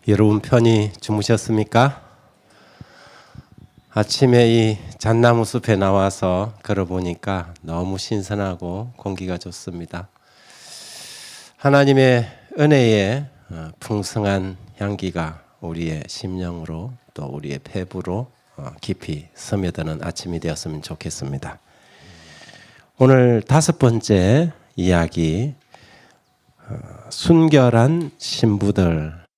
여러분 편히 주무셨습니까? 아침에 이 잣나무 숲에 나와서 걸어보니까 너무 신선하고 공기가 좋습니다. 하나님의 은혜의 풍성한 향기가 우리의 심령으로 또 우리의 폐부로 깊이 스며드는 아침이 되었으면 좋겠습니다. 오늘 5번째 이야기, 순결한 신부들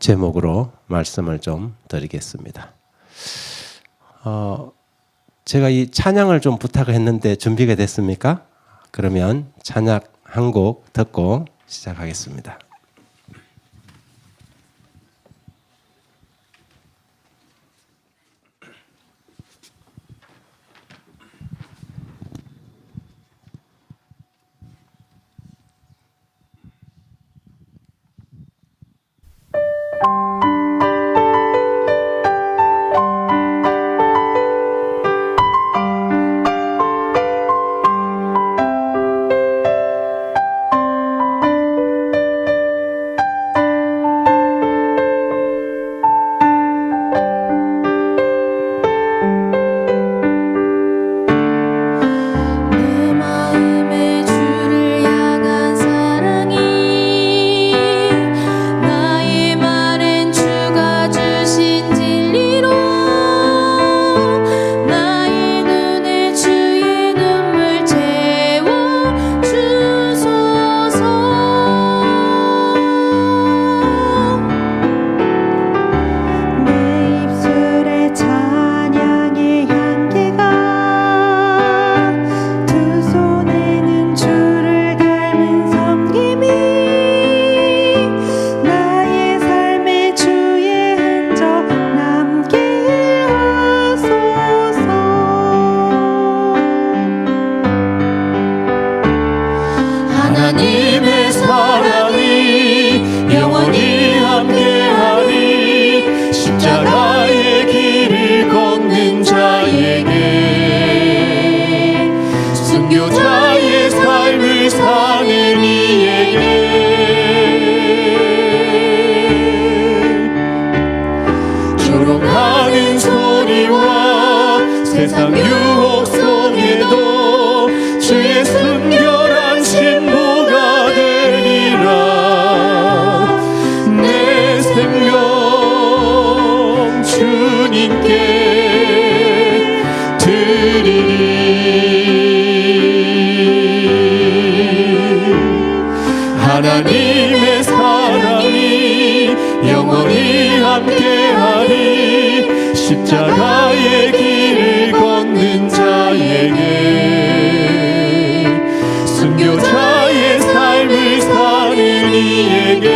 제목으로 말씀을 좀 드리겠습니다. 제가 이 찬양을 좀 부탁을 했는데 준비가 됐습니까? 그러면 찬양 한 곡 듣고 시작하겠습니다. 하나님의 사랑이 영원히 함께하리. 십자가의 길을 걷는 자에게, 순교자의 삶을 사는 이에게, 조롱하는 소리와 세상 유혹 속에도 주의 순결한 신부가 되리라. 내 생명 주님께 드리리. 하나님의 사랑이 영원히 함께하리. 십자가의 길을 걷는 자에게, 순교자의 삶을 사는 이에게,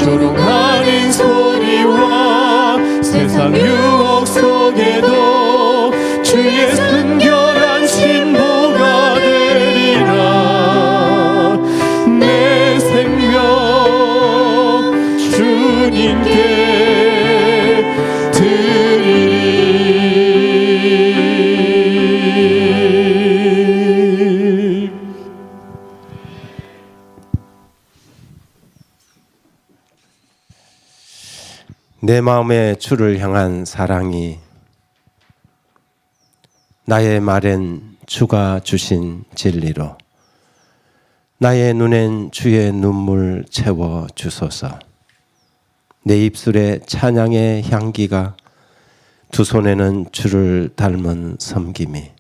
조롱하는 소리와 세상 유혹 속에도 주의 순결한 신부가 되리라. 내 생명 주님께 드리리. 내 마음의 주를 향한 사랑이, 나의 말엔 주가 주신 진리로, 나의 눈엔 주의 눈물 채워 주소서. 내 입술에 찬양의 향기가, 두 손에는 주를 닮은 섬김이,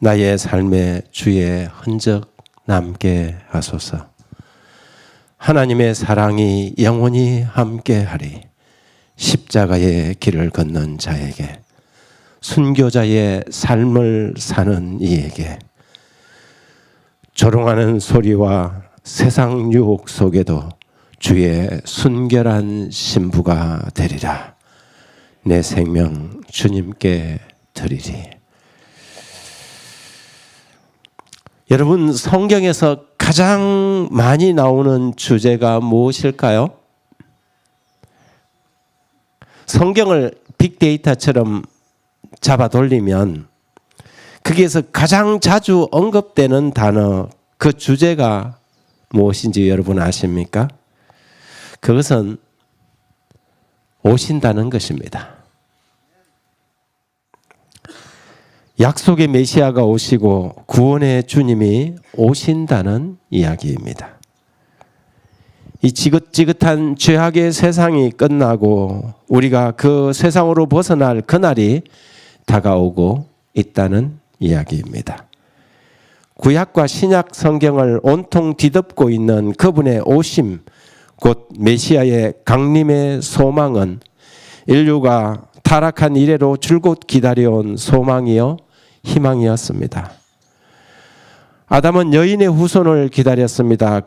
나의 삶에 주의 흔적 남게 하소서. 하나님의 사랑이 영원히 함께하리. 십자가의 길을 걷는 자에게, 순교자의 삶을 사는 이에게, 조롱하는 소리와 세상 유혹 속에도 주의 순결한 신부가 되리라. 내 생명 주님께 드리리. 여러분, 성경에서 가장 많이 나오는 주제가 무엇일까요? 성경을 빅데이터처럼 잡아 돌리면 거기에서 가장 자주 언급되는 단어, 그 주제가 무엇인지 여러분 아십니까? 그것은 오신다는 것입니다. 약속의 메시아가 오시고 구원의 주님이 오신다는 이야기입니다. 이 지긋지긋한 죄악의 세상이 끝나고 우리가 그 세상으로 벗어날 그날이 다가오고 있다는 이야기입니다. 구약과 신약 성경을 온통 뒤덮고 있는 그분의 오심, 곧 메시아의 강림의 소망은 인류가 타락한 이래로 줄곧 기다려온 소망이요 희망이었습니다. 아담은 여인의 후손을 기다렸습니다.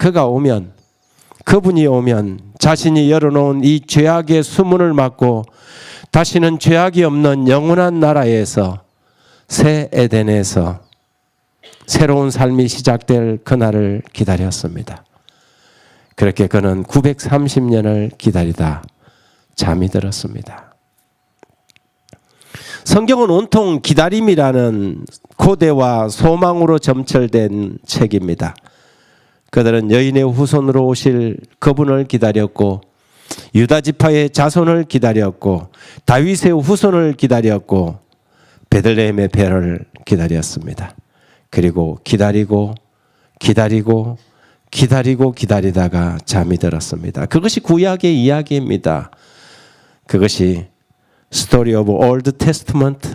그분이 오면 자신이 열어놓은 이 죄악의 수문을 막고 다시는 죄악이 없는 영원한 나라에서, 새 에덴에서 새로운 삶이 시작될 그날을 기다렸습니다. 그렇게 그는 930년을 기다리다 잠이 들었습니다. 성경은 온통 기다림이라는 고대와 소망으로 점철된 책입니다. 그들은 여인의 후손으로 오실 그분을 기다렸고, 유다 지파의 자손을 기다렸고, 다윗의 후손을 기다렸고, 베들레헴의 배를 기다렸습니다. 그리고 기다리다가 잠이 들었습니다. 그것이 구약의 이야기입니다. 그것이 Story of Old Testament.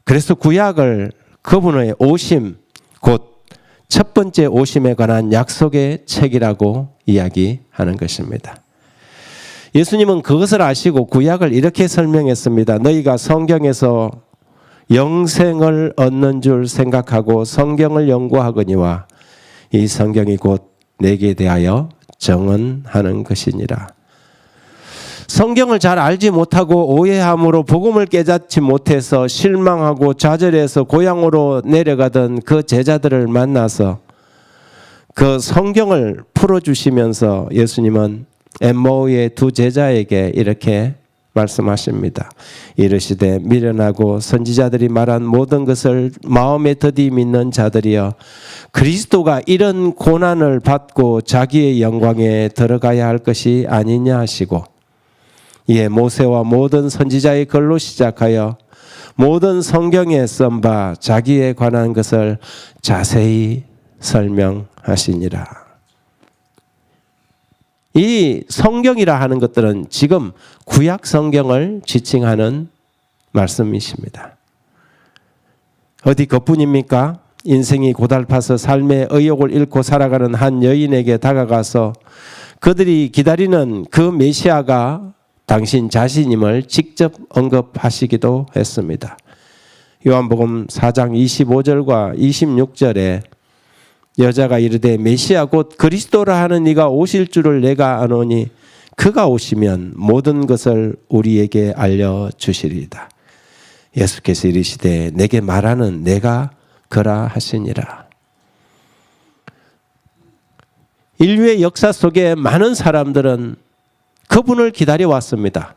그래서 구약을 그분의 오심, 곧 첫 번째 오심에 관한 약속의 책이라고 이야기하는 것입니다. 예수님은 그것을 아시고 구약을 이렇게 설명했습니다. 너희가 성경에서 영생을 얻는 줄 생각하고 성경을 연구하거니와 이 성경이 곧 내게 대하여 정언하는 것이니라. 성경을 잘 알지 못하고 오해함으로 복음을 깨닫지 못해서 실망하고 좌절해서 고향으로 내려가던 그 제자들을 만나서 그 성경을 풀어주시면서 예수님은 엠마오의 두 제자에게 이렇게 말씀하십니다. 이르시되 미련하고 선지자들이 말한 모든 것을 마음에 더디 믿는 자들이여, 그리스도가 이런 고난을 받고 자기의 영광에 들어가야 할 것이 아니냐 하시고, 이에 모세와 모든 선지자의 글로 시작하여 모든 성경에 쓴 바 자기에 관한 것을 자세히 설명하시니라. 이 성경이라 하는 것들은 지금 구약 성경을 지칭하는 말씀이십니다. 어디 그뿐입니까? 인생이 고달파서 삶의 의욕을 잃고 살아가는 한 여인에게 다가가서 그들이 기다리는 그 메시아가 당신 자신임을 직접 언급하시기도 했습니다. 요한복음 4장 25절과 26절에 여자가 이르되 메시아 곧 그리스도라 하는 이가 오실 줄을 내가 아노니 그가 오시면 모든 것을 우리에게 알려주시리이다. 예수께서 이르시되 내게 말하는 내가 그라 하시니라. 인류의 역사 속에 많은 사람들은 그분을 기다려왔습니다.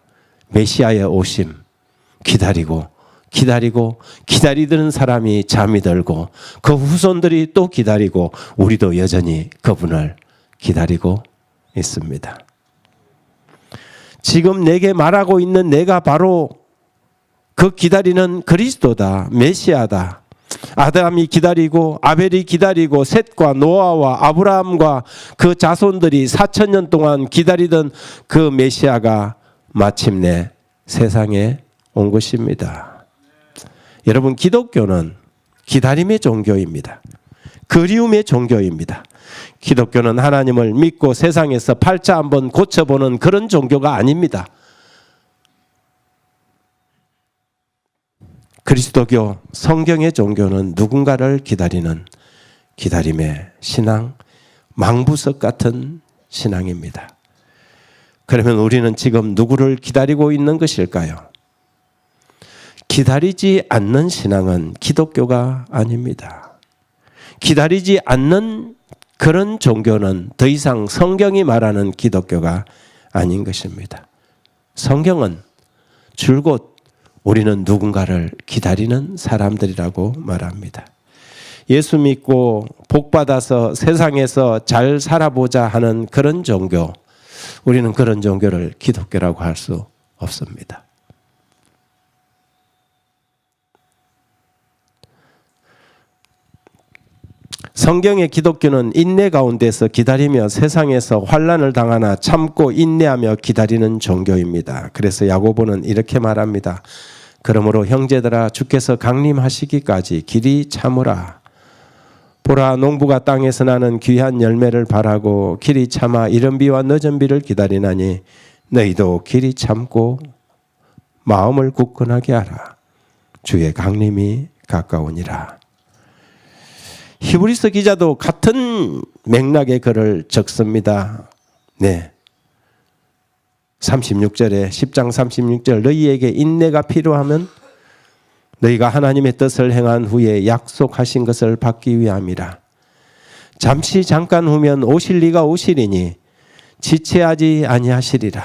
메시아의 오심 기다리던 사람이 잠이 들고 그 후손들이 또 기다리고 우리도 여전히 그분을 기다리고 있습니다. 지금 내게 말하고 있는 내가 바로 그 기다리는 그리스도다, 메시아다. 아담이 기다리고 아벨이 기다리고 셋과 노아와 아브라함과 그 자손들이 4,000년 동안 기다리던 그 메시아가 마침내 세상에 온 것입니다. 여러분, 기독교는 기다림의 종교입니다. 그리움의 종교입니다. 기독교는 하나님을 믿고 세상에서 팔자 한번 고쳐보는 그런 종교가 아닙니다. 그리스도교 성경의 종교는 누군가를 기다리는 기다림의 신앙, 망부석 같은 신앙입니다. 그러면 우리는 지금 누구를 기다리고 있는 것일까요? 기다리지 않는 신앙은 기독교가 아닙니다. 기다리지 않는 그런 종교는 더 이상 성경이 말하는 기독교가 아닌 것입니다. 성경은 줄곧 우리는 누군가를 기다리는 사람들이라고 말합니다. 예수 믿고 복받아서 세상에서 잘 살아보자 하는 그런 종교, 우리는 그런 종교를 기독교라고 할 수 없습니다. 성경의 기독교는 인내 가운데서 기다리며 세상에서 환난을 당하나 참고 인내하며 기다리는 종교입니다. 그래서 야고보는 이렇게 말합니다. 그러므로 형제들아 주께서 강림하시기까지 길이 참으라. 보라 농부가 땅에서 나는 귀한 열매를 바라고 길이 참아 이른 비와 늦은 비를 기다리나니 너희도 길이 참고 마음을 굳건하게 하라. 주의 강림이 가까우니라. 히브리서 기자도 같은 맥락의 글을 적습니다. 네. 36절에 10장 36절 너희에게 인내가 필요하면 너희가 하나님의 뜻을 행한 후에 약속하신 것을 받기 위함이라. 잠시 잠깐 후면 오실 이가 오시리니 지체하지 아니하시리라.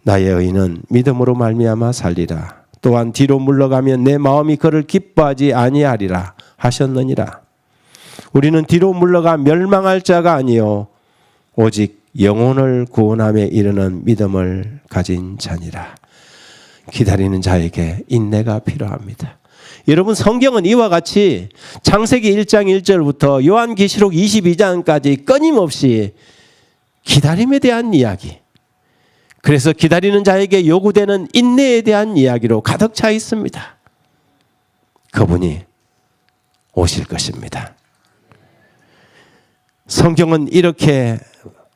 나의 의인은 믿음으로 말미암아 살리라. 또한 뒤로 물러가면 내 마음이 그를 기뻐하지 아니하리라 하셨느니라. 우리는 뒤로 물러가 멸망할 자가 아니요 오직 영혼을 구원함에 이르는 믿음을 가진 자니라. 기다리는 자에게 인내가 필요합니다. 여러분 성경은 이와 같이 창세기 1장 1절부터 요한계시록 22장까지 끊임없이 기다림에 대한 이야기, 그래서 기다리는 자에게 요구되는 인내에 대한 이야기로 가득 차 있습니다. 그분이 오실 것입니다. 성경은 이렇게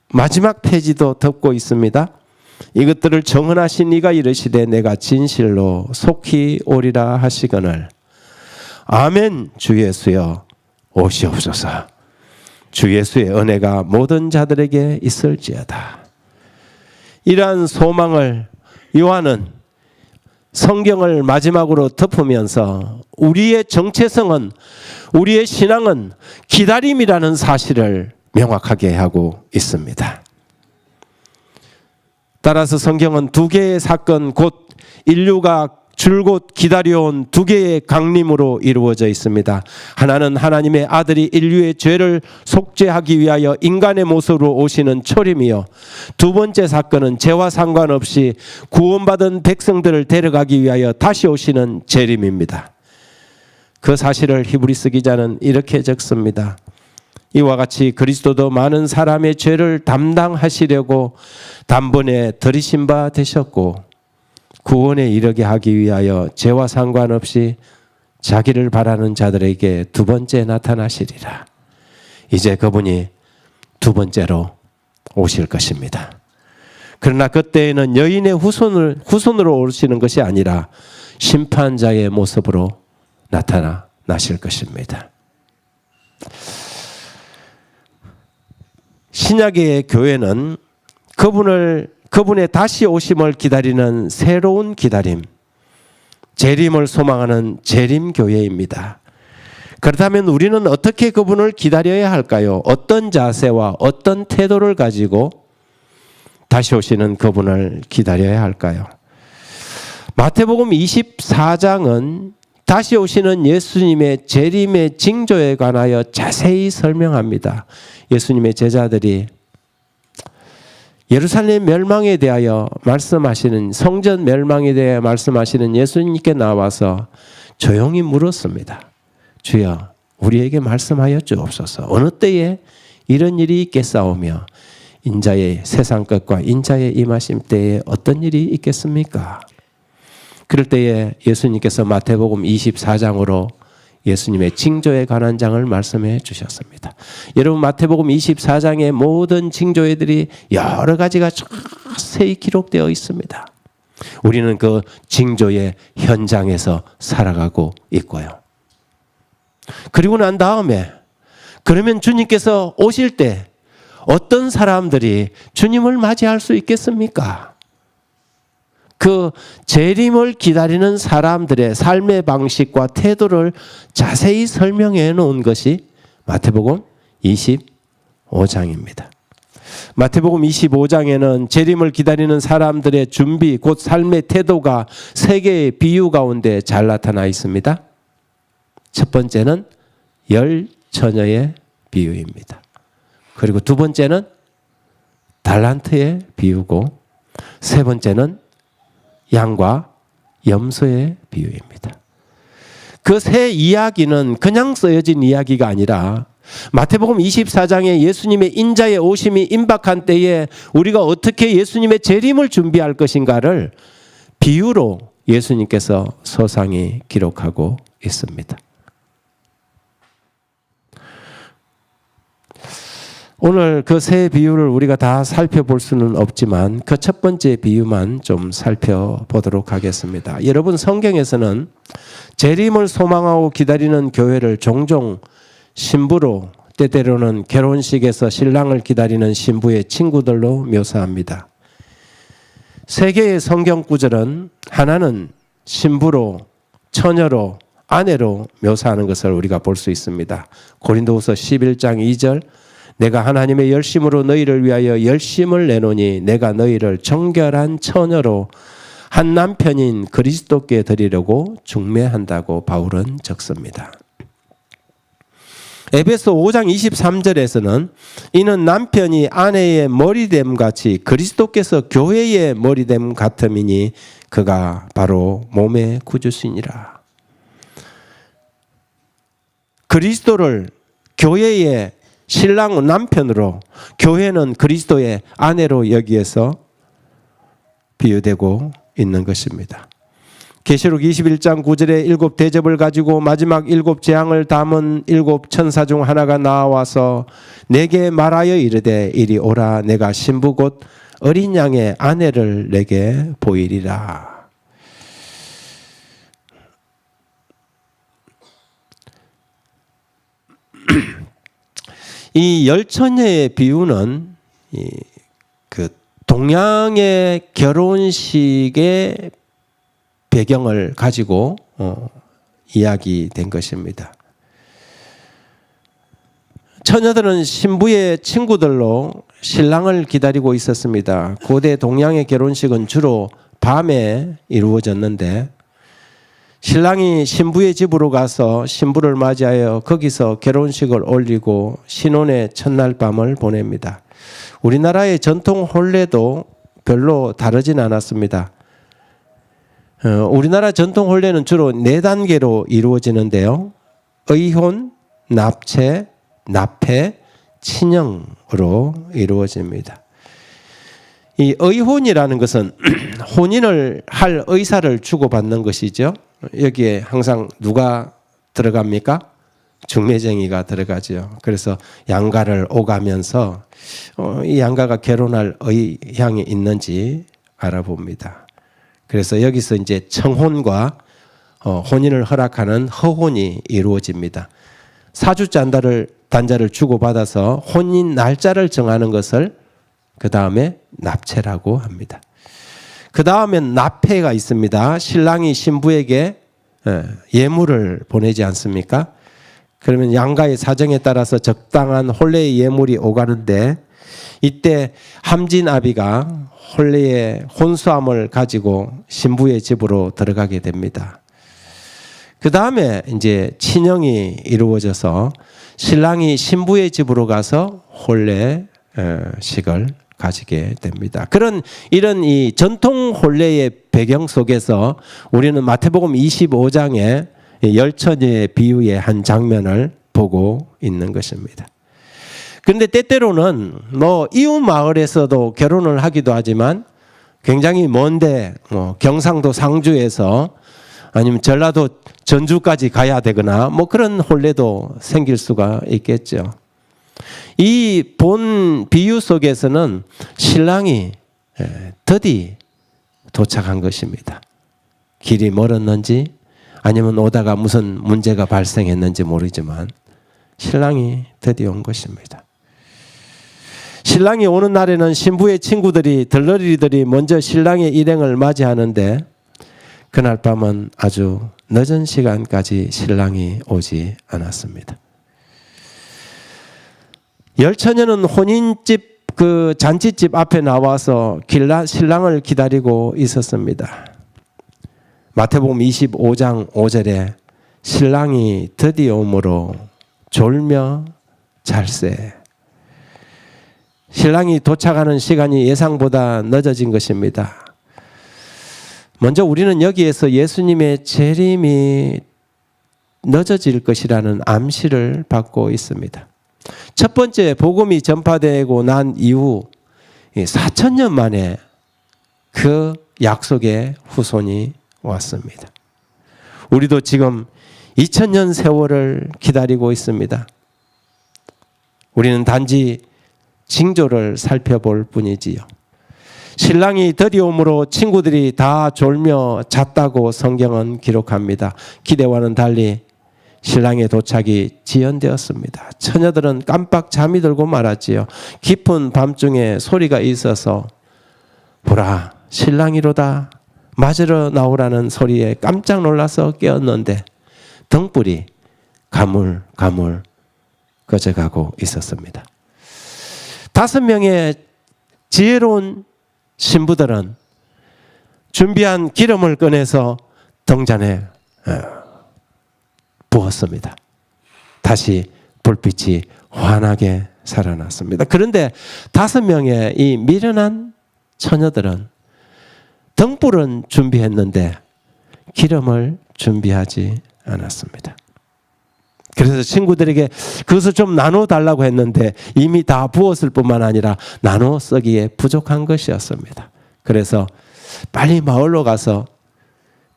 마지막 페이지도 덮고 있습니다. 이것들을 정언하신 이가 이르시되 내가 진실로 속히 오리라 하시거늘 아멘. 주 예수여 오시옵소서. 주 예수의 은혜가 모든 자들에게 있을지어다. 이러한 소망을 요한은 성경을 마지막으로 덮으면서 우리의 정체성은, 우리의 신앙은 기다림이라는 사실을 명확하게 하고 있습니다. 따라서 성경은 두 개의 사건, 곧 인류가 줄곧 기다려온 두 개의 강림으로 이루어져 있습니다. 하나는 하나님의 아들이 인류의 죄를 속죄하기 위하여 인간의 모습으로 오시는 초림이요, 두 번째 사건은 죄와 상관없이 구원받은 백성들을 데려가기 위하여 다시 오시는 재림입니다. 그 사실을 히브리서 기자는 이렇게 적습니다. 이와 같이 그리스도도 많은 사람의 죄를 담당하시려고 단번에 들이신 바 되셨고 구원에 이르게 하기 위하여 죄와 상관없이 자기를 바라는 자들에게 두 번째 나타나시리라. 이제 그분이 두 번째로 오실 것입니다. 그러나 그때에는 여인의 후손으로 오시는 것이 아니라 심판자의 모습으로 나타나실 것입니다. 신약의 교회는 그분의 다시 오심을 기다리는 새로운 기다림, 재림을 소망하는 재림교회입니다. 그렇다면 우리는 어떻게 그분을 기다려야 할까요? 어떤 자세와 어떤 태도를 가지고 다시 오시는 그분을 기다려야 할까요? 마태복음 24장은 다시 오시는 예수님의 재림의 징조에 관하여 자세히 설명합니다. 예수님의 제자들이 예루살렘 멸망에 대하여 말씀하시는, 성전 멸망에 대하여 말씀하시는 예수님께 나와서 조용히 물었습니다. 주여 우리에게 말씀하여 주옵소서. 어느 때에 이런 일이 있겠사오며 인자의 세상 끝과 인자의 임하심 때에 어떤 일이 있겠습니까? 그럴 때에 예수님께서 마태복음 24장으로 예수님의 징조에 관한 장을 말씀해 주셨습니다. 여러분 마태복음 24장의 모든 징조들이 여러 가지가 자세히 기록되어 있습니다. 우리는 그 징조의 현장에서 살아가고 있고요. 그리고 난 다음에 그러면 주님께서 오실 때 어떤 사람들이 주님을 맞이할 수 있겠습니까? 그 재림을 기다리는 사람들의 삶의 방식과 태도를 자세히 설명해 놓은 것이 마태복음 25장입니다. 마태복음 25장에는 재림을 기다리는 사람들의 준비, 곧 삶의 태도가 세 개의 비유 가운데 잘 나타나 있습니다. 첫 번째는 열 처녀의 비유입니다. 그리고 두 번째는 달란트의 비유고, 세 번째는 양과 염소의 비유입니다. 그 세 이야기는 그냥 쓰여진 이야기가 아니라 마태복음 24장에 예수님의 인자의 오심이 임박한 때에 우리가 어떻게 예수님의 재림을 준비할 것인가를 비유로 예수님께서 소상히 기록하고 있습니다. 오늘 그 세 비유를 우리가 다 살펴볼 수는 없지만 그 첫 번째 비유만 좀 살펴보도록 하겠습니다. 여러분, 성경에서는 재림을 소망하고 기다리는 교회를 종종 신부로, 때때로는 결혼식에서 신랑을 기다리는 신부의 친구들로 묘사합니다. 세 개의 성경 구절은 하나는 신부로, 처녀로, 아내로 묘사하는 것을 우리가 볼 수 있습니다. 고린도후서 11장 2절, 내가 하나님의 열심으로 너희를 위하여 열심을 내노니 내가 너희를 정결한 처녀로 한 남편인 그리스도께 드리려고 중매한다고 바울은 적습니다. 에베소 5장 23절에서는 이는 남편이 아내의 머리됨 같이 그리스도께서 교회의 머리됨 같음이니 그가 바로 몸의 구주시니라. 그리스도를 교회의 신랑 남편으로, 교회는 그리스도의 아내로 여기에서 비유되고 있는 것입니다. 계시록 21장 9절에 일곱 대접을 가지고 마지막 일곱 재앙을 담은 일곱 천사 중 하나가 나와서 내게 말하여 이르되 이리 오라, 내가 신부 곧 어린 양의 아내를 내게 보이리라. 이 열 처녀의 비유는 그 동양의 결혼식의 배경을 가지고 이야기된 것입니다. 처녀들은 신부의 친구들로 신랑을 기다리고 있었습니다. 고대 동양의 결혼식은 주로 밤에 이루어졌는데 신랑이 신부의 집으로 가서 신부를 맞이하여 거기서 결혼식을 올리고 신혼의 첫날 밤을 보냅니다. 우리나라의 전통 혼례도 별로 다르진 않았습니다. 우리나라 전통 혼례는 주로 4단계로 이루어지는데요. 의혼, 납체, 납폐, 친형으로 이루어집니다. 이 의혼이라는 것은 혼인을 할 의사를 주고받는 것이죠. 여기에 항상 누가 들어갑니까? 중매쟁이가 들어가죠. 그래서 양가를 오가면서 이 양가가 결혼할 의향이 있는지 알아봅니다. 그래서 여기서 이제 청혼과 혼인을 허락하는 허혼이 이루어집니다. 사주단자를 주고받아서 혼인 날짜를 정하는 것을 그 다음에 납체라고 합니다. 그 다음엔 납폐가 있습니다. 신랑이 신부에게 예물을 보내지 않습니까? 그러면 양가의 사정에 따라서 적당한 혼례의 예물이 오가는데 이때 함진아비가 혼례의 혼수함을 가지고 신부의 집으로 들어가게 됩니다. 그 다음에 이제 친형이 이루어져서 신랑이 신부의 집으로 가서 혼례식을 가지게 됩니다. 이런 이 전통 혼례의 배경 속에서 우리는 마태복음 25장의 열 처녀의 비유의 한 장면을 보고 있는 것입니다. 그런데 때때로는 이웃 마을에서도 결혼을 하기도 하지만 굉장히 먼데 경상도 상주에서 아니면 전라도 전주까지 가야 되거나 그런 혼례도 생길 수가 있겠죠. 이 본 비유 속에서는 신랑이 드디 도착한 것입니다. 길이 멀었는지 아니면 오다가 무슨 문제가 발생했는지 모르지만 신랑이 드디어 온 것입니다. 신랑이 오는 날에는 신부의 친구들이 들러리들이 먼저 신랑의 일행을 맞이하는데 그날 밤은 아주 늦은 시간까지 신랑이 오지 않았습니다. 열 처녀는 혼인집 그 잔치집 앞에 나와서 신랑을 기다리고 있었습니다. 마태복음 25장 5절에 신랑이 드디어 오므로 졸며 잘세. 신랑이 도착하는 시간이 예상보다 늦어진 것입니다. 먼저 우리는 여기에서 예수님의 재림이 늦어질 것이라는 암시를 받고 있습니다. 첫 번째, 복음이 전파되고 난 이후 4,000년 만에 그 약속의 후손이 왔습니다. 우리도 지금 2000년 세월을 기다리고 있습니다. 우리는 단지 징조를 살펴볼 뿐이지요. 신랑이 드디어옴으로 친구들이 다 졸며 잤다고 성경은 기록합니다. 기대와는 달리 신랑의 도착이 지연되었습니다. 처녀들은 깜빡 잠이 들고 말았지요. 깊은 밤중에 소리가 있어서 보라 신랑이로다 맞으러 나오라는 소리에 깜짝 놀라서 깨었는데 등불이 가물가물 꺼져가고 있었습니다. 5명의 지혜로운 신부들은 준비한 기름을 꺼내서 등잔에 부었습니다. 다시 불빛이 환하게 살아났습니다. 그런데 5명의 이 미련한 처녀들은 등불은 준비했는데 기름을 준비하지 않았습니다. 그래서 친구들에게 그것을 좀 나눠달라고 했는데 이미 다 부었을 뿐만 아니라 나눠 쓰기에 부족한 것이었습니다. 그래서 빨리 마을로 가서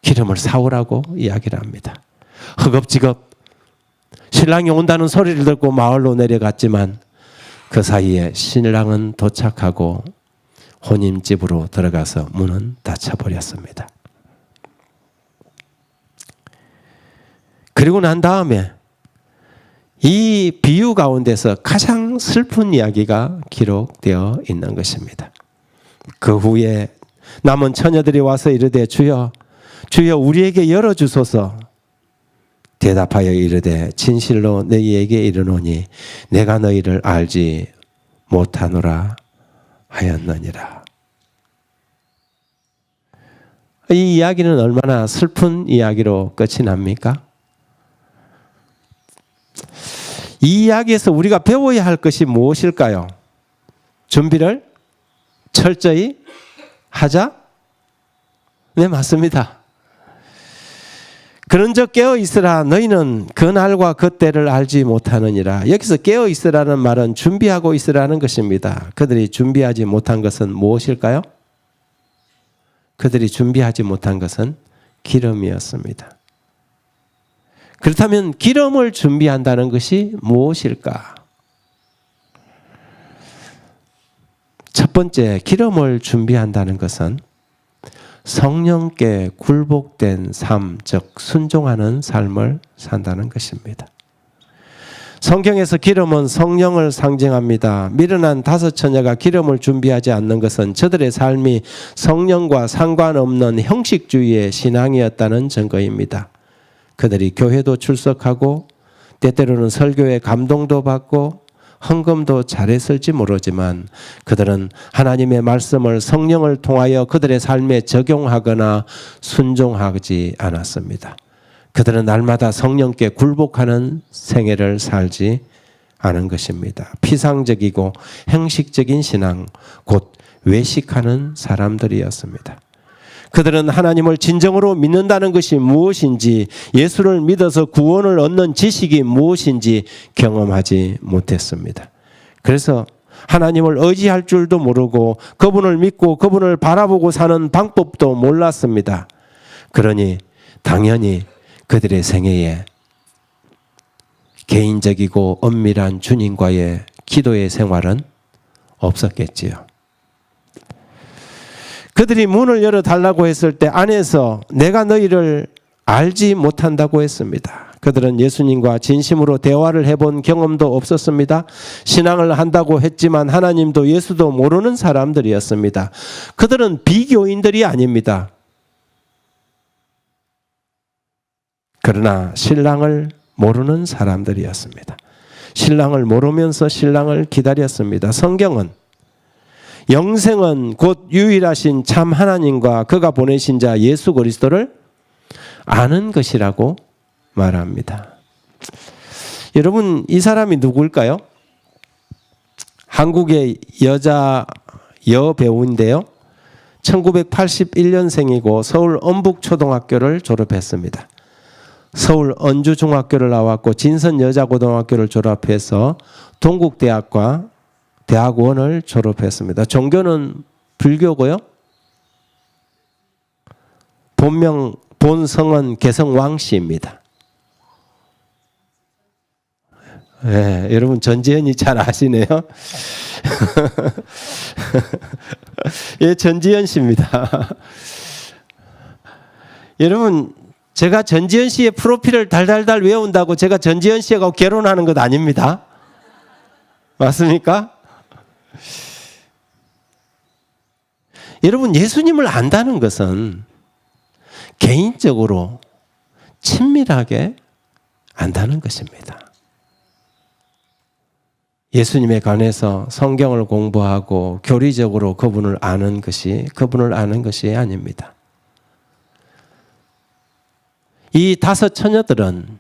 기름을 사오라고 이야기를 합니다. 허겁지겁 신랑이 온다는 소리를 듣고 마을로 내려갔지만 그 사이에 신랑은 도착하고 혼인집으로 들어가서 문은 닫혀버렸습니다. 그리고 난 다음에 이 비유 가운데서 가장 슬픈 이야기가 기록되어 있는 것입니다. 그 후에 남은 처녀들이 와서 이르되 주여 우리에게 열어주소서. 대답하여 이르되 진실로 너희에게 이르노니 내가 너희를 알지 못하노라 하였느니라. 이 이야기는 얼마나 슬픈 이야기로 끝이 납니까? 이 이야기에서 우리가 배워야 할 것이 무엇일까요? 준비를 철저히 하자? 네, 맞습니다. 그런즉 깨어 있으라. 너희는 그 날과 그 때를 알지 못하느니라. 여기서 깨어 있으라는 말은 준비하고 있으라는 것입니다. 그들이 준비하지 못한 것은 무엇일까요? 그들이 준비하지 못한 것은 기름이었습니다. 그렇다면 기름을 준비한다는 것이 무엇일까? 첫 번째, 기름을 준비한다는 것은 성령께 굴복된 삶, 즉 순종하는 삶을 산다는 것입니다. 성경에서 기름은 성령을 상징합니다. 미련한 5 처녀가 기름을 준비하지 않는 것은 저들의 삶이 성령과 상관없는 형식주의의 신앙이었다는 증거입니다. 그들이 교회도 출석하고 때때로는 설교에 감동도 받고 헌금도 잘했을지 모르지만 그들은 하나님의 말씀을 성령을 통하여 그들의 삶에 적용하거나 순종하지 않았습니다. 그들은 날마다 성령께 굴복하는 생애를 살지 않은 것입니다. 피상적이고 형식적인 신앙, 곧 외식하는 사람들이었습니다. 그들은 하나님을 진정으로 믿는다는 것이 무엇인지, 예수를 믿어서 구원을 얻는 지식이 무엇인지 경험하지 못했습니다. 그래서 하나님을 의지할 줄도 모르고 그분을 믿고 그분을 바라보고 사는 방법도 몰랐습니다. 그러니 당연히 그들의 생애에 개인적이고 엄밀한 주님과의 기도의 생활은 없었겠지요. 그들이 문을 열어달라고 했을 때 안에서 내가 너희를 알지 못한다고 했습니다. 그들은 예수님과 진심으로 대화를 해본 경험도 없었습니다. 신앙을 한다고 했지만 하나님도 예수도 모르는 사람들이었습니다. 그들은 비교인들이 아닙니다. 그러나 신랑을 모르는 사람들이었습니다. 신랑을 모르면서 신랑을 기다렸습니다. 성경은 영생은 곧 유일하신 참 하나님과 그가 보내신 자 예수 그리스도를 아는 것이라고 말합니다. 여러분, 이 사람이 누구일까요? 한국의 여배우인데요. 1981년생이고 서울 엄북초등학교를 졸업했습니다. 서울 언주중학교를 나왔고 진선여자고등학교를 졸업해서 동국대학과 대학원을 졸업했습니다. 종교는 불교고요. 본성은 개성왕 씨입니다. 네, 여러분 전지현이 잘 아시네요. 예, 전지현 씨입니다. 여러분, 제가 전지현 씨의 프로필을 달달달 외운다고 제가 전지현 씨하고 결혼하는 것 아닙니다. 맞습니까? 여러분, 예수님을 안다는 것은 개인적으로 친밀하게 안다는 것입니다. 예수님에 관해서 성경을 공부하고 교리적으로 그분을 아는 것이 아닙니다. 이 5 처녀들은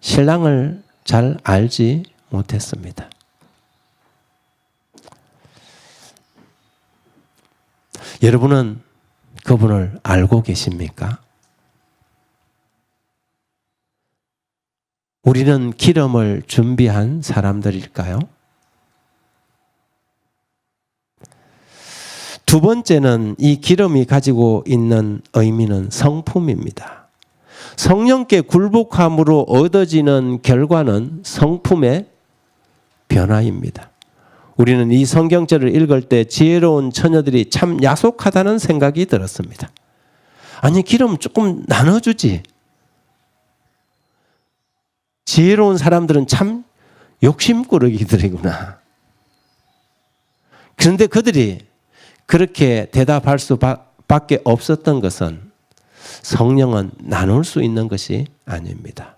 신랑을 잘 알지 못했습니다. 여러분은 그분을 알고 계십니까? 우리는 기름을 준비한 사람들일까요? 두 번째는 이 기름이 가지고 있는 의미는 성품입니다. 성령께 굴복함으로 얻어지는 결과는 성품의 변화입니다. 우리는 이 성경절을 읽을 때 지혜로운 처녀들이 참 야속하다는 생각이 들었습니다. 아니, 기름 조금 나눠주지. 지혜로운 사람들은 참 욕심꾸러기들이구나. 그런데 그들이 그렇게 대답할 수밖에 없었던 것은 성령은 나눌 수 있는 것이 아닙니다.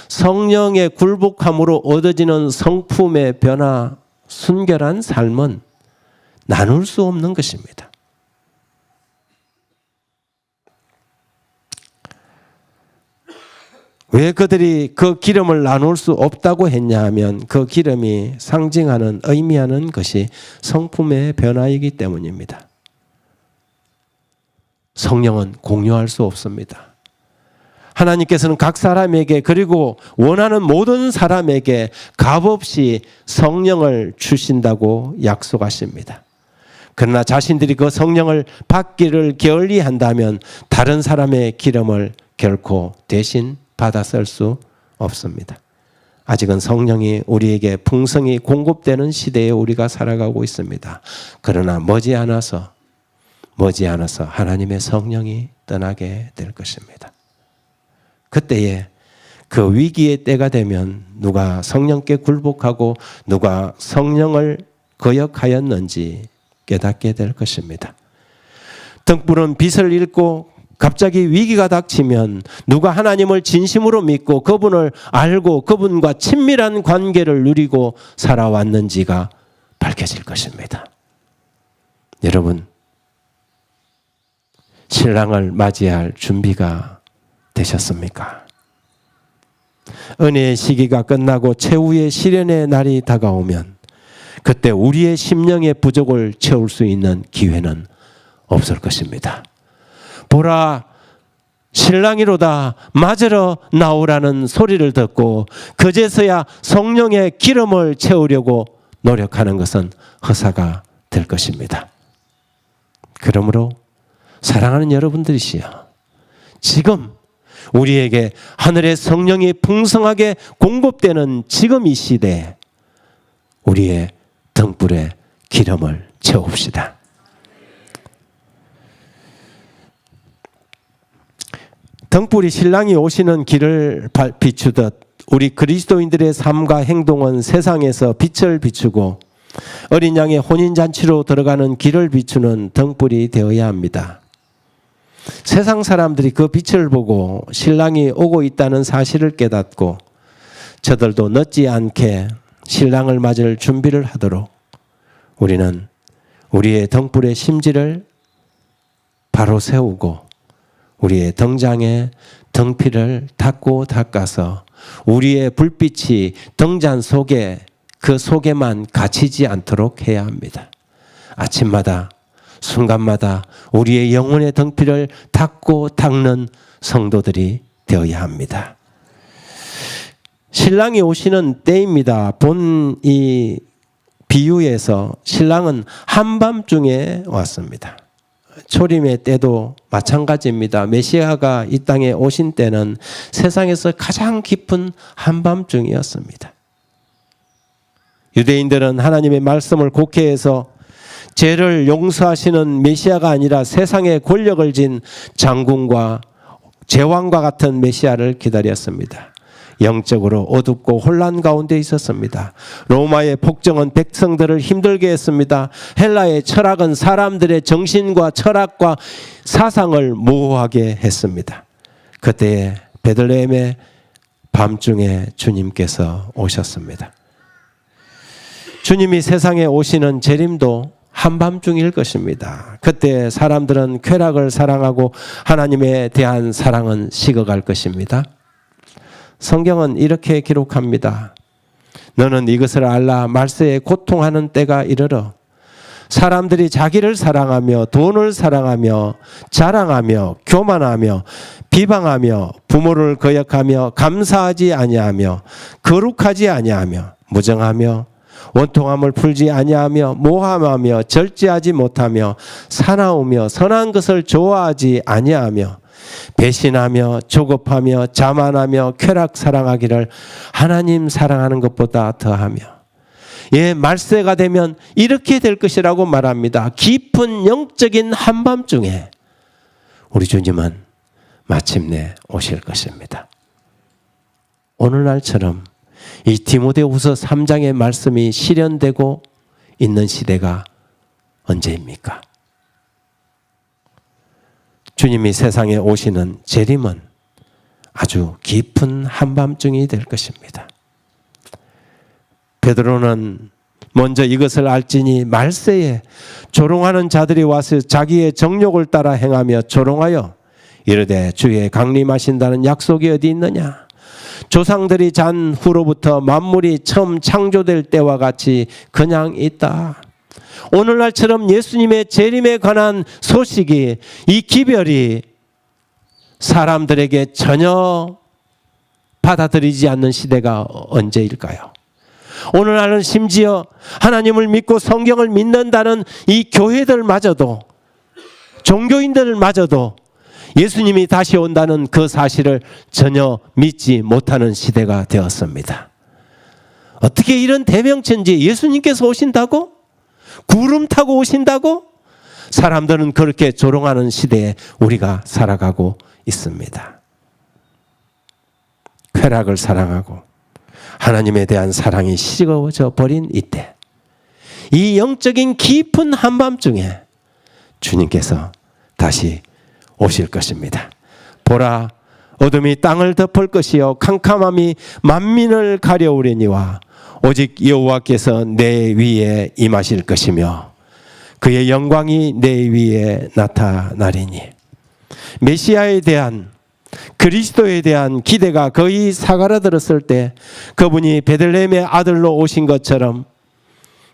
성령의 굴복함으로 얻어지는 성품의 변화, 순결한 삶은 나눌 수 없는 것입니다. 왜 그들이 그 기름을 나눌 수 없다고 했냐 하면 그 기름이 상징하는, 의미하는 것이 성품의 변화이기 때문입니다. 성령은 공유할 수 없습니다. 하나님께서는 각 사람에게, 그리고 원하는 모든 사람에게 값없이 성령을 주신다고 약속하십니다. 그러나 자신들이 그 성령을 받기를 게을리한다면 다른 사람의 기름을 결코 대신 받아 쓸 수 없습니다. 아직은 성령이 우리에게 풍성히 공급되는 시대에 우리가 살아가고 있습니다. 그러나 머지않아서 하나님의 성령이 떠나게 될 것입니다. 그때에 그 위기의 때가 되면 누가 성령께 굴복하고 누가 성령을 거역하였는지 깨닫게 될 것입니다. 등불은 빛을 잃고 갑자기 위기가 닥치면 누가 하나님을 진심으로 믿고 그분을 알고 그분과 친밀한 관계를 누리고 살아왔는지가 밝혀질 것입니다. 여러분, 신랑을 맞이할 준비가 되셨습니까? 은혜의 시기가 끝나고 최후의 시련의 날이 다가오면 그때 우리의 심령의 부족을 채울 수 있는 기회는 없을 것입니다. 보라, 신랑이로다, 맞으러 나오라는 소리를 듣고 그제서야 성령의 기름을 채우려고 노력하는 것은 허사가 될 것입니다. 그러므로 사랑하는 여러분들이시여, 지금 우리에게 하늘의 성령이 풍성하게 공급되는 지금 이 시대에 우리의 등불에 기름을 채웁시다. 등불이 신랑이 오시는 길을 비추듯 우리 그리스도인들의 삶과 행동은 세상에서 빛을 비추고 어린 양의 혼인잔치로 들어가는 길을 비추는 등불이 되어야 합니다. 세상 사람들이 그 빛을 보고 신랑이 오고 있다는 사실을 깨닫고 저들도 늦지 않게 신랑을 맞을 준비를 하도록 우리는 우리의 등불의 심지를 바로 세우고 우리의 등장에 등필을 닦고 닦아서 우리의 불빛이 등잔 속에 그 속에만 갇히지 않도록 해야 합니다. 아침마다 순간마다 우리의 영혼의 등필을 닦고 닦는 성도들이 되어야 합니다. 신랑이 오시는 때입니다. 본 이 비유에서 신랑은 한밤중에 왔습니다. 초림의 때도 마찬가지입니다. 메시아가 이 땅에 오신 때는 세상에서 가장 깊은 한밤중이었습니다. 유대인들은 하나님의 말씀을 곡해해서 죄를 용서하시는 메시아가 아니라 세상에 권력을 진 장군과 제왕과 같은 메시아를 기다렸습니다. 영적으로 어둡고 혼란 가운데 있었습니다. 로마의 폭정은 백성들을 힘들게 했습니다. 헬라의 철학은 사람들의 정신과 철학과 사상을 모호하게 했습니다. 그때 베들레헴의 밤중에 주님께서 오셨습니다. 주님이 세상에 오시는 재림도 한밤중일 것입니다. 그때 사람들은 쾌락을 사랑하고 하나님에 대한 사랑은 식어갈 것입니다. 성경은 이렇게 기록합니다. 너는 이것을 알라. 말세에 고통하는 때가 이르러 사람들이 자기를 사랑하며 돈을 사랑하며 자랑하며 교만하며 비방하며 부모를 거역하며 감사하지 아니하며 거룩하지 아니하며 무정하며 원통함을 풀지 아니하며 모함하며 절제하지 못하며 사나우며 선한 것을 좋아하지 아니하며 배신하며 조급하며 자만하며 쾌락 사랑하기를 하나님 사랑하는 것보다 더하며. 예, 말세가 되면 이렇게 될 것이라고 말합니다. 깊은 영적인 한밤중에 우리 주님은 마침내 오실 것입니다. 오늘날처럼 이 디모데후서 3장의 말씀이 실현되고 있는 시대가 언제입니까? 주님이 세상에 오시는 재림은 아주 깊은 한밤중이 될 것입니다. 베드로는 먼저 이것을 알지니 말세에 조롱하는 자들이 와서 자기의 정욕을 따라 행하며 조롱하여 이르되 주의 강림하신다는 약속이 어디 있느냐? 조상들이 잔 후로부터 만물이 처음 창조될 때와 같이 그냥 있다. 오늘날처럼 예수님의 재림에 관한 소식이, 이 기별이 사람들에게 전혀 받아들이지 않는 시대가 언제일까요? 오늘날은 심지어 하나님을 믿고 성경을 믿는다는 이 교회들마저도, 종교인들마저도 예수님이 다시 온다는 그 사실을 전혀 믿지 못하는 시대가 되었습니다. 어떻게 이런 대명천지 예수님께서 오신다고? 구름 타고 오신다고? 사람들은 그렇게 조롱하는 시대에 우리가 살아가고 있습니다. 쾌락을 사랑하고 하나님에 대한 사랑이 식어져 버린 이때, 이 영적인 깊은 한밤중에 주님께서 다시 오실 것입니다. 보라, 어둠이 땅을 덮을 것이요 캄캄함이 만민을 가려우려니와 오직 여호와께서 내 위에 임하실 것이며 그의 영광이 내 위에 나타나리니. 메시아에 대한, 그리스도에 대한 기대가 거의 사그라들었을 때 그분이 베들레헴의 아들로 오신 것처럼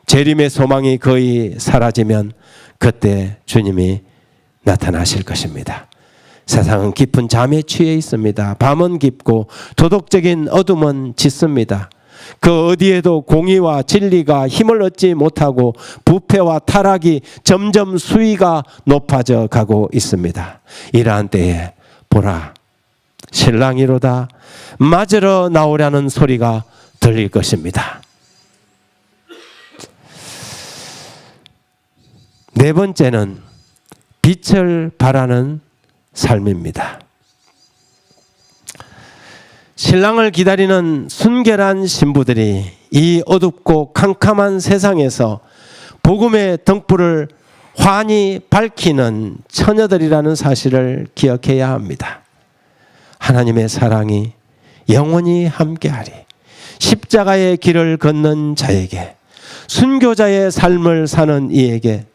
재림의 소망이 거의 사라지면 그때 주님이 나타나실 것입니다. 세상은 깊은 잠에 취해 있습니다. 밤은 깊고 도덕적인 어둠은 짙습니다. 그 어디에도 공의와 진리가 힘을 얻지 못하고 부패와 타락이 점점 수위가 높아져 가고 있습니다. 이러한 때에 보라, 신랑이로다 맞으러 나오라는 소리가 들릴 것입니다. 네 번째는 빛을 발하는 삶입니다. 신랑을 기다리는 순결한 신부들이 이 어둡고 캄캄한 세상에서 복음의 등불을 환히 밝히는 처녀들이라는 사실을 기억해야 합니다. 하나님의 사랑이 영원히 함께하리. 십자가의 길을 걷는 자에게, 순교자의 삶을 사는 이에게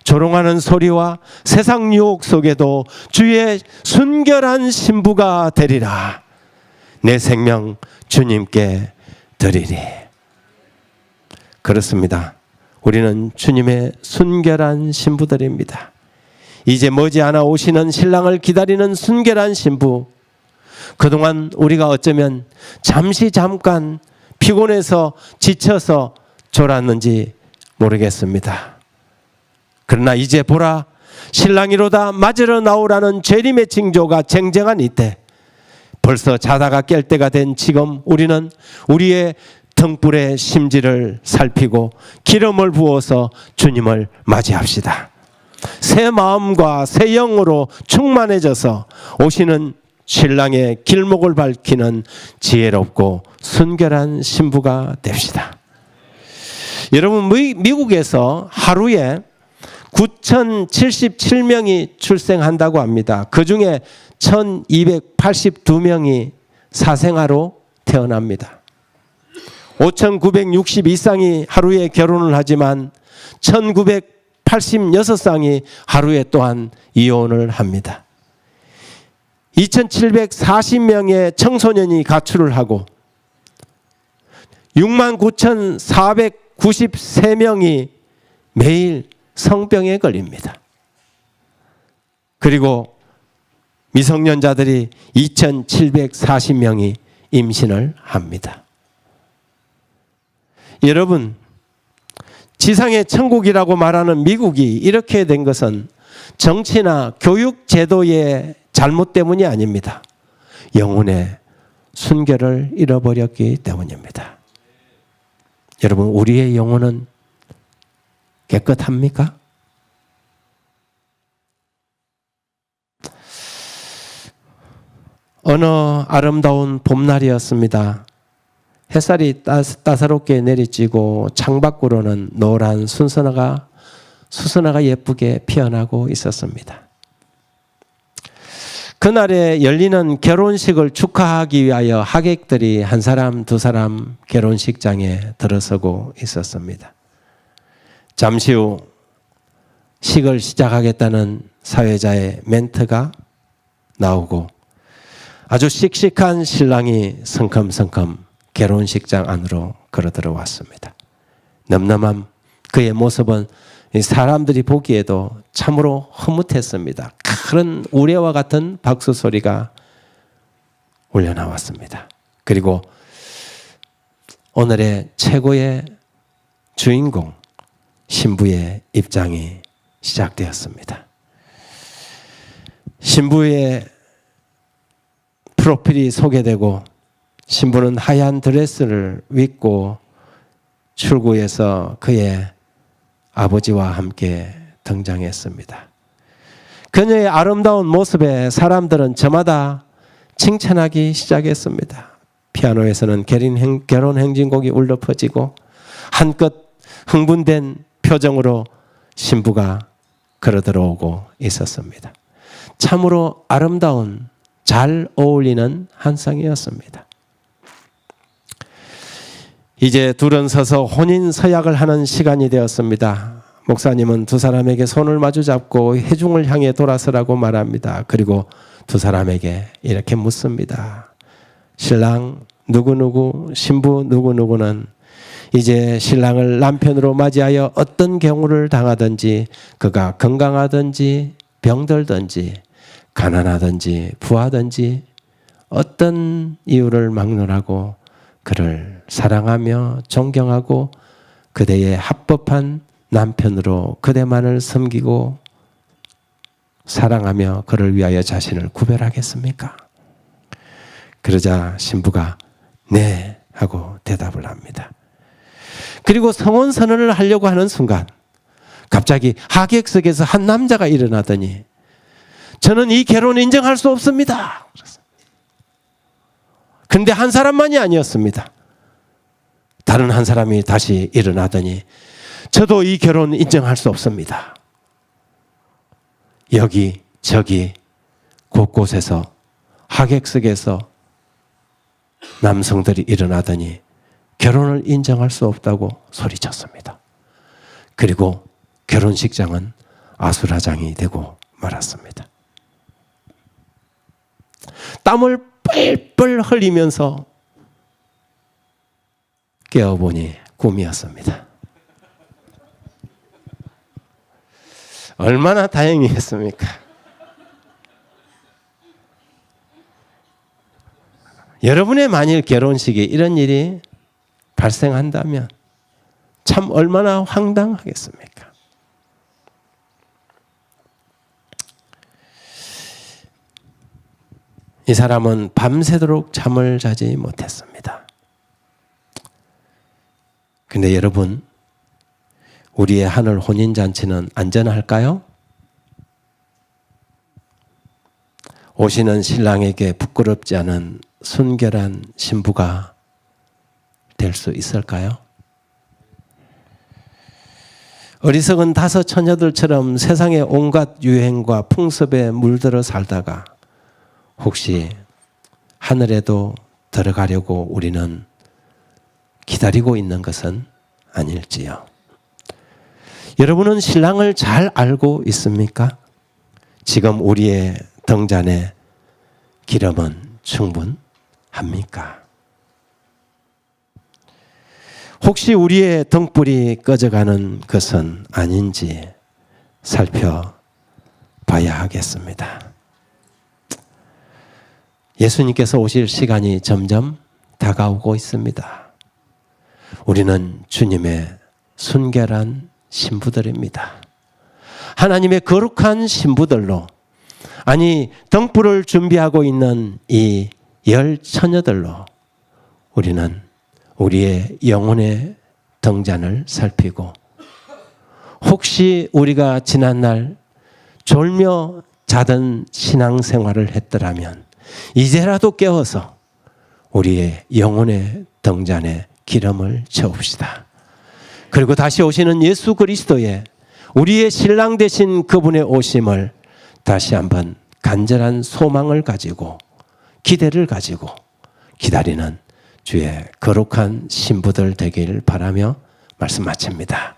조롱하는 소리와 세상 유혹 속에도 주의 순결한 신부가 되리라. 내 생명 주님께 드리리. 그렇습니다. 우리는 주님의 순결한 신부들입니다. 이제 머지않아 오시는 신랑을 기다리는 순결한 신부. 그동안 우리가 어쩌면 잠깐 피곤해서 지쳐서 졸았는지 모르겠습니다. 그러나 이제 보라, 신랑이로다 맞으러 나오라는 재림의 징조가 쟁쟁한 이때, 벌써 자다가 깰 때가 된 지금 우리는 우리의 등불의 심지를 살피고 기름을 부어서 주님을 맞이합시다. 새 마음과 새 영으로 충만해져서 오시는 신랑의 길목을 밝히는 지혜롭고 순결한 신부가 됩시다. 여러분, 미국에서 하루에 9,077명이 출생한다고 합니다. 그 중에 1,282명이 사생아로 태어납니다. 5,960 이상이 하루에 결혼을 하지만 1,986쌍이 하루에 또한 이혼을 합니다. 2,740명의 청소년이 가출을 하고 69,493명이 매일 성병에 걸립니다. 그리고 미성년자들이 2,740명이 임신을 합니다. 여러분, 지상의 천국이라고 말하는 미국이 이렇게 된 것은 정치나 교육 제도의 잘못 때문이 아닙니다. 영혼의 순결을 잃어버렸기 때문입니다. 여러분, 우리의 영혼은 깨끗합니까? 어느 아름다운 봄날이었습니다. 햇살이 따사롭게 내리쬐고 창밖으로는 노란 수선화가 예쁘게 피어나고 있었습니다. 그날에 열리는 결혼식을 축하하기 위하여 하객들이 한 사람 두 사람 결혼식장에 들어서고 있었습니다. 잠시 후 식을 시작하겠다는 사회자의 멘트가 나오고 아주 씩씩한 신랑이 성큼성큼 결혼식장 안으로 걸어 들어왔습니다. 넘넘한 그의 모습은 사람들이 보기에도 참으로 흐뭇했습니다. 큰 우레와 같은 박수 소리가 울려 나왔습니다. 그리고 오늘의 최고의 주인공 신부의 입장이 시작되었습니다. 신부의 프로필이 소개되고 신부는 하얀 드레스를 입고 출구에서 그의 아버지와 함께 등장했습니다. 그녀의 아름다운 모습에 사람들은 저마다 칭찬하기 시작했습니다. 피아노에서는 결혼 행진곡이 울려 퍼지고 한껏 흥분된 표정으로 신부가 걸어 들어오고 있었습니다. 참으로 아름다운, 잘 어울리는 한상이었습니다. 이제 둘은 서서 혼인 서약을 하는 시간이 되었습니다. 목사님은 두 사람에게 손을 마주 잡고 회중을 향해 돌아서라고 말합니다. 그리고 두 사람에게 이렇게 묻습니다. 신랑 누구누구, 신부 누구누구는 이제 신랑을 남편으로 맞이하여 어떤 경우를 당하든지 그가 건강하든지 병들든지 가난하든지 부하든지 어떤 이유를 막론하고 그를 사랑하며 존경하고 그대의 합법한 남편으로 그대만을 섬기고 사랑하며 그를 위하여 자신을 구별하겠습니까? 그러자 신부가 네 하고 대답을 합니다. 그리고 성혼 선언을 하려고 하는 순간 갑자기 하객석에서 한 남자가 일어나더니 저는 이 결혼 인정할 수 없습니다. 그런데 한 사람만이 아니었습니다. 다른 한 사람이 다시 일어나더니 저도 이 결혼 인정할 수 없습니다. 여기 저기 곳곳에서 하객석에서 남성들이 일어나더니 결혼을 인정할 수 없다고 소리쳤습니다. 그리고 결혼식장은 아수라장이 되고 말았습니다. 땀을 뻘뻘 흘리면서 깨어보니 꿈이었습니다. 얼마나 다행이겠습니까? 여러분의 만일 결혼식에 이런 일이 발생한다면 참 얼마나 황당하겠습니까? 이 사람은 밤새도록 잠을 자지 못했습니다. 근데 여러분, 우리의 하늘 혼인잔치는 안전할까요? 오시는 신랑에게 부끄럽지 않은 순결한 신부가 될 수 있을까요? 어리석은 다섯 처녀들처럼 세상의 온갖 유행과 풍습에 물들어 살다가 혹시 하늘에도 들어가려고 우리는 기다리고 있는 것은 아닐지요. 여러분은 신랑을 잘 알고 있습니까? 지금 우리의 등잔에 기름은 충분합니까? 혹시 우리의 등불이 꺼져가는 것은 아닌지 살펴봐야 하겠습니다. 예수님께서 오실 시간이 점점 다가오고 있습니다. 우리는 주님의 순결한 신부들입니다. 하나님의 거룩한 신부들로, 아니 등불을 준비하고 있는 이 열 처녀들로 우리는 우리의 영혼의 등잔을 살피고, 혹시 우리가 지난날 졸며 자던 신앙생활을 했더라면 이제라도 깨어서 우리의 영혼의 등잔에 기름을 채웁시다. 그리고 다시 오시는 예수 그리스도의 우리의 신랑 되신 그분의 오심을 다시 한번 간절한 소망을 가지고 기대를 가지고 기다리는 주의 거룩한 신부들 되길 바라며 말씀 마칩니다.